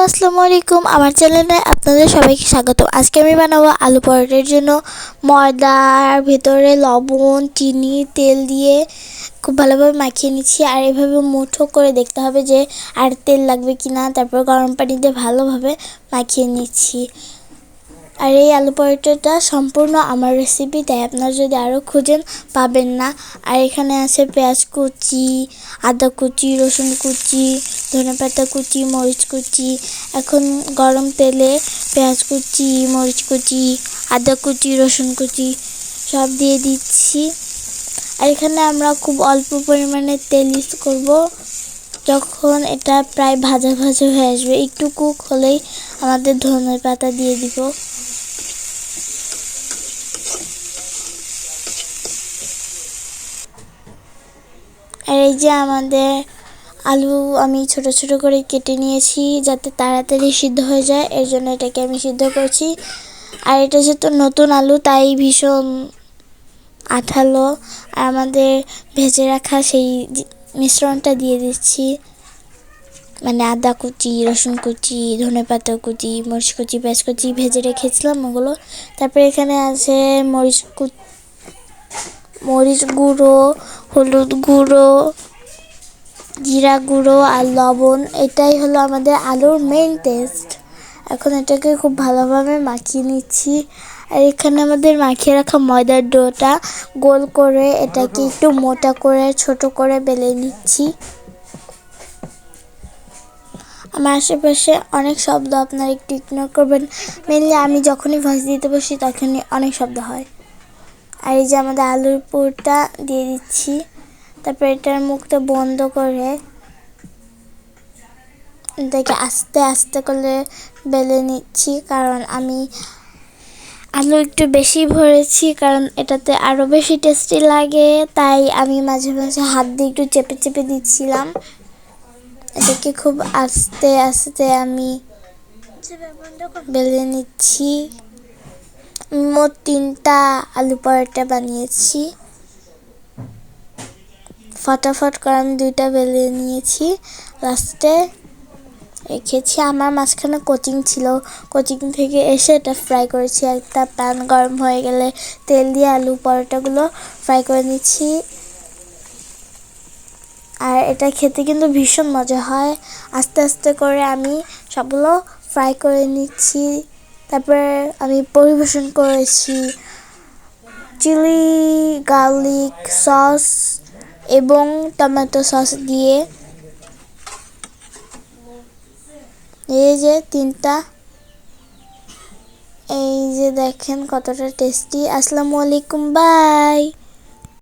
আসসালামু আলাইকুম। আমার চ্যানেলে আপনাদের সবাইকে স্বাগত। আজকে আমি বানাবো আলু পরোটার জন্য ময়দার ভিতরে লবণ, চিনি, তেল দিয়ে খুব ভালোভাবে মাখিয়ে নিচ্ছি। আর এভাবে মুঠো করে দেখতে হবে যে আর তেল লাগবে কিনা। তারপর গরম পানি দিয়ে ভালোভাবে মাখিয়ে নিচ্ছি। আর এই আলু পরোটাটা সম্পূর্ণ আমার রেসিপি, তাই আপনারা যদি আরও খুঁজেন পাবেন না। আর এখানে আছে পেঁয়াজ কুচি, আদা কুচি, রসুন কুচি, ধনেপাতা কুচি, মরিচ কুচি। এখন গরম তেলে পেঁয়াজ কুচি, মরিচ কুচি, আদা কুচি, রসুন কুচি সব দিয়ে দিচ্ছি। আর এখানে আমরা খুব অল্প পরিমাণে তেল ইউজ করব। যখন এটা প্রায় ভাজা ভাজা হয়ে আসবে, একটু কুক হলেই আমাদের ধনেপাতা দিয়ে দিব। আর এই যে আমাদের আলু আমি ছোট ছোট করে কেটে নিয়েছি যাতে তাড়াতাড়ি সিদ্ধ হয়ে যায়, এর জন্য এটাকে আমি সিদ্ধ করছি। আর এটা যেহেতু নতুন আলু তাই ভীষণ আঠালো। আর আমাদের ভেজে রাখা সেই মিশ্রণটা দিয়ে দিচ্ছি, মানে আদা কুচি, রসুন কুচি, ধনেপাতা কুচি, মরিচ কুচি, পেঁয়াজ কুচি ভেজে রেখেছিলাম ওগুলো। তারপরে এখানে আছে মরিচ গুঁড়ো, হলুদ গুঁড়ো, জিরা গুঁড়ো আর লবণ। এটাই হলো আমাদের আলুর মেইন টেস্ট। এখন এটাকে খুব ভালোভাবে মাখিয়ে নিচ্ছি। আর এখানে আমাদের মাখিয়ে রাখা ময়দার ডোটা গোল করে এটাকে একটু মোটা করে ছোট করে বেলে নিচ্ছি। আমার আশেপাশে অনেক শব্দ, আপনারা একটু ইগনোর করবেন। মেনলি আমি যখনই ভয়েস দিতে বসি তখনই অনেক শব্দ হয়। আর এই যে আমাদের আলুর পুরটা দিয়ে দিচ্ছি। তারপর এটার মুখটা বন্ধ করে এটাকে আস্তে আস্তে করে বেলে নিচ্ছি, কারণ আমি আলু একটু বেশি ভরেছি, কারণ এটাতে আরও বেশি টেস্টি লাগে। তাই আমি মাঝে মাঝে হাত দিয়ে একটু চেপে চেপে দিচ্ছিলাম। এটাকে খুব আস্তে আস্তে আমি বেলে নিচ্ছি। মোট 3টা আলু পরোটা বানিয়েছি। ফটাফট করে আমি 2টা বেলে নিয়েছি, লাস্টে রেখেছি। আমার মাঝখানে কোচিং ছিল, কোচিং থেকে এসে এটা ফ্রাই করেছি। একটা প্যান গরম হয়ে গেলে তেল দিয়ে আলু পরোটাগুলো ফ্রাই করে নিচ্ছি। আর এটা খেতে কিন্তু ভীষণ মজা হয়। আস্তে আস্তে করে আমি সবগুলো ফ্রাই করে নিচ্ছি। তারপরে আমি পরিবেশন করেছি চিলি গার্লিক সস এবং টমেটো সস দিয়ে। এই যে 3টা, এই যে দেখেন কতটা টেস্টি। আসসালামু আলাইকুম, বাই।